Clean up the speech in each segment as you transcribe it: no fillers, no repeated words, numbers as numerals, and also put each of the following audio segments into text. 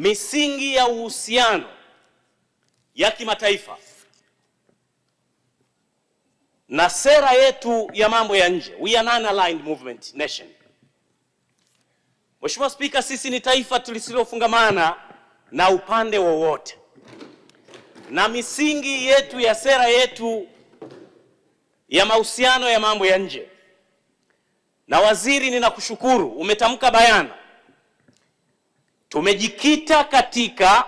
misingi ya uhusiano ya kimataifa na sera yetu ya mambo ya nje. We are an aligned movement nation. Mheshimiwa Spika, sisi ni taifa tulilofungamana na upande wowote, na misingi yetu ya sera yetu ya mahusiano ya mambo ya nje, na waziri, ninakushukuru, umetamka bayana, tumejikita katika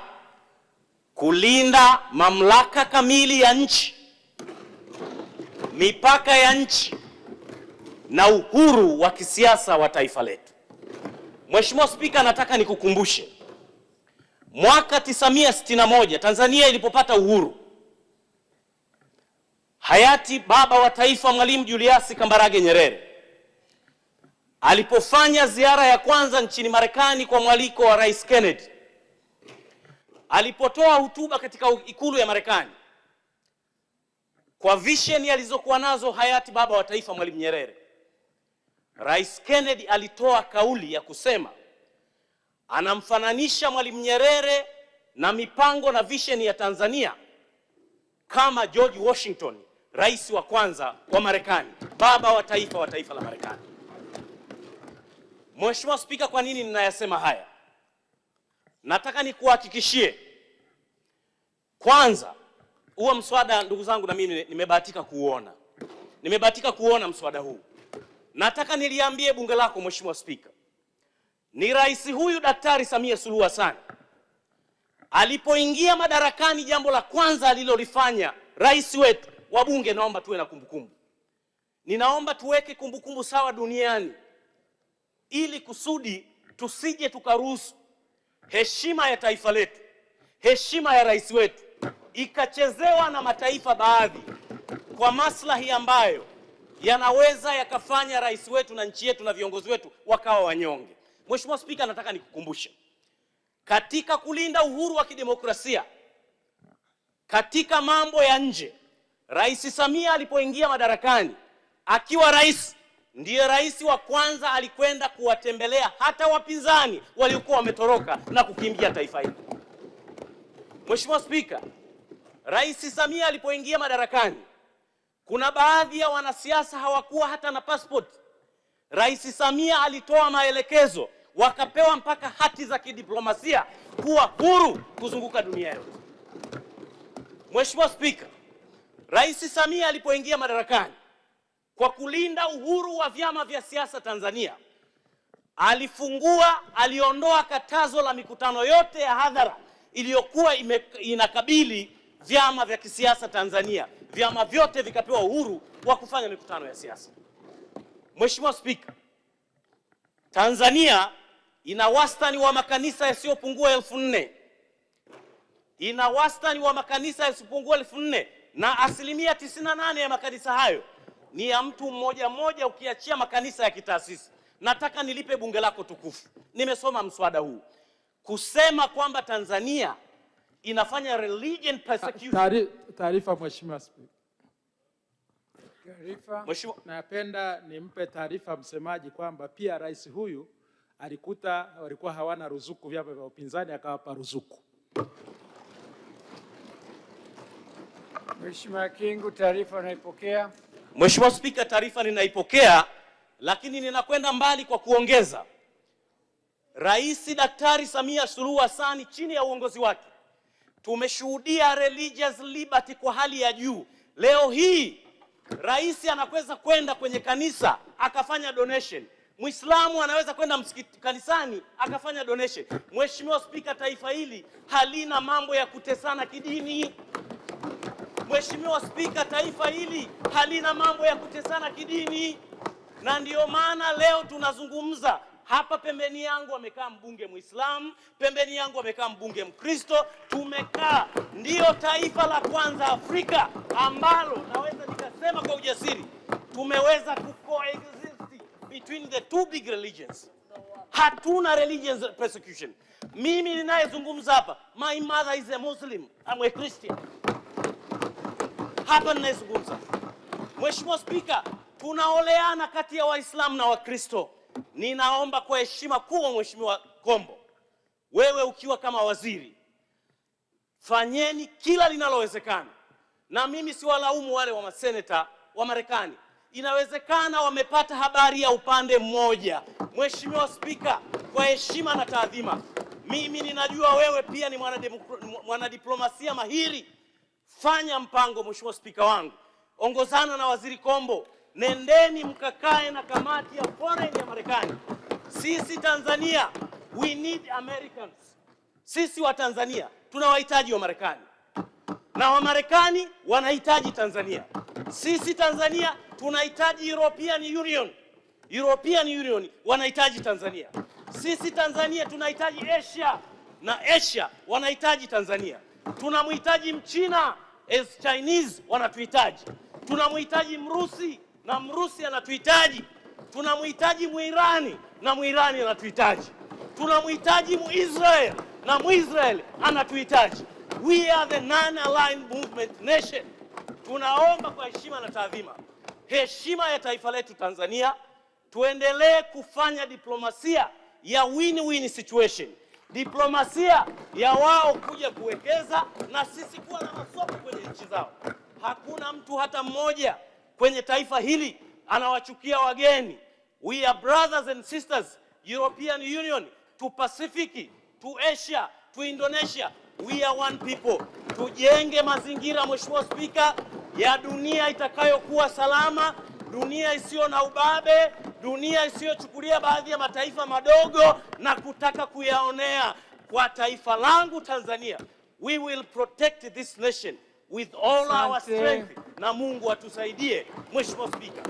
kulinda mamlaka kamili ya nchi, mipaka ya nchi na uhuru wa kisiasa wa taifa letu. Mheshimiwa Spika, nataka nikukumbushe mwaka 1961 Tanzania ilipopata uhuru, hayati baba wa taifa Mwalimu Julius Kambarage Nyerere alipofanya ziara ya kwanza nchini Marekani kwa mwaliko wa Rais Kennedy, alipotoa hotuba katika ikulu ya Marekani kwa vision alizokuwa nazo hayati baba wa taifa Mwalimu Nyerere, Rais Kennedy alitoa kauli ya kusema anamfananisha Mwalimu Nyerere na mipango na vision ya Tanzania kama George Washington, rais wa kwanza wa Marekani, baba wa taifa la Marekani. Mheshimiwa Spika, kwa nini ninayasema haya? Nataka nikuhakikishie, kwanza, huo mswada, ndugu zangu, na mimi nimebahatika kuona mswada huu. Nataka niliambie bunge lako Mheshimiwa Spika, ni rais huyu Daktari Samia Suluhu Hassan alipoingia madarakani, jambo la kwanza alilolifanya rais wetu, wabunge, naomba tuwe na kumbukumbu. Ninaomba tuweke kumbukumbu sawa duniani, ili kusudi tusije tukaruhusu heshima ya taifa letu, heshima ya rais wetu ikachezewa na mataifa baadhi kwa maslahi ambayo yanaweza yakafanya rais wetu na nchi yetu na viongozi wetu wakawa wanyonge. Mheshimiwa Spika, nataka nikukumbushe, katika kulinda uhuru wa kidemokrasia katika mambo ya nje, Rais Samia alipoingia madarakani akiwa rais, ndiye rais wa kwanza alikwenda kuwatembelea hata wapinzani waliokuwa wametoroka na kukimbia taifa hili. Mheshimiwa Spika, Rais Samia alipoingia madarakani, kuna baadhi ya wanasiasa hawakuwa hata na passport. Rais Samia alitoa maelekezo, wakapewa mpaka hati za kidiplomasia kuwa huru kuzunguka dunia yote. Mheshimiwa Spika, Rais Samia alipoingia madarakani, kwa kulinda uhuru wa vyama vya siasa Tanzania, aliondoa katazo la mikutano yote ya hadhara iliyokuwa inakabili vyama vya kisiasa Tanzania. Vyama vyote vikapewa uhuru wa kufanya mikutano ya siasa. Mheshimiwa Spika, Tanzania ina wastani wa makanisa yasiyopungua 4,000. Ina wastani wa makanisa yasiyopungua 4,000, na asilimia 98 ya makanisa hayo ni ya mtu mmoja mmoja, ukiachia makanisa ya kitaasisi. Nataka nilipe bunge lako tukufu, nimesoma mswada huu kusema kwamba Tanzania inafanya religion persecution. Taarifa Mheshimiwa Spika. Mheshimiwa, napenda nimpe taarifa msemaji kwamba pia rais huyu alikuta walikuwa hawana ruzuku vyama vya upinzani, akawapa ruzuku. Mheshimiwa Kingu, taarifa naipokea. Mheshimiwa Spika, taarifa ninaipokea, lakini ninakwenda mbali kwa kuongeza. Rais Daktari Samia Suluhu Hassan chini ya uongozi wake tumeshuhudia religious liberty kwa hali ya juu. Leo hii rais anaweza kwenda kwenye kanisa akafanya donation. Muislamu anaweza kwenda kanisani akafanya donation. Mheshimiwa Spika, taifa hili halina mambo ya kutesana kidini. Mheshimiwa Spika, taifa hili halina mambo ya kutesana kidini. Na ndiyo maana leo tunazungumza hapa. Pembeni yangu amekaa mbunge Muislamu, pembeni yangu amekaa mbunge Mkristo. Tumekaa, ndiyo taifa la kwanza Afrika ambalo naweza nikasema kwa ujasiri tumeweza coexist between the two big religions. Hatuna religious persecution. Mimi ninayezungumza hapa, my mother is a Muslim, I'm a Christian. Hapa ninayezungumza. Mheshimiwa Spika, tunaoleana kati ya Waislamu na Wakristo. Ninaomba kwa heshima kubwa Mheshimiwa Kombo, wewe ukiwa kama waziri, fanyeni kila linalowezekana, na mimi siwalaumu wale wa maseneta wa Marekani. Inawezekana wamepata habari ya upande mmoja. Mheshimiwa Spika, kwa heshima na taadhima, mimi ninajua wewe pia ni mwanadiplomasia mahiri. Fanya mpango, Mheshimiwa Spika wangu, ongozana na Waziri Kombo, nendeni mkakae na kamati ya foreign ya Marekani. Sisi Tanzania, we need Americans. Sisi wa Tanzania tunawahitaji wa Marekani, na wa Marekani wanahitaji Tanzania. Sisi Tanzania tunahitaji European Union. European Union wanahitaji Tanzania. Sisi Tanzania tunahitaji Asia, na Asia wanahitaji Tanzania. Tunamhitaji Mchina as Chinese wanatuhitaji. Tunamhitaji Mrusi na Mrusi anatuhitaji. Tunamhitaji Muirani na Muirani anatuhitaji. Tunamhitaji Muisrael na Muisrael anatuhitaji. We are the non-aligned movement nation. Tunaomba kwa heshima na taadhima, heshima ya taifa letu Tanzania, tuendelee kufanya diplomasia ya win-win situation, diplomasia ya wao kuja kuwekeza na sisi kuwa na masoko kwenye nchi zao. Hakuna mtu hata mmoja kwenye taifa hili anawachukia wageni. We are brothers and sisters, European Union to Pacific, to Asia, to Indonesia. We are one people. Tujenge mazingira, Mheshimiwa Spika, ya dunia itakayokuwa salama, dunia isiyo na ubabe, dunia isiyochukulia baadhi ya mataifa madogo na kutaka kuyaonea. Kwa taifa langu Tanzania, we will protect this nation with all our strength, na Mungu atusaidie, Mheshimiwa Spika.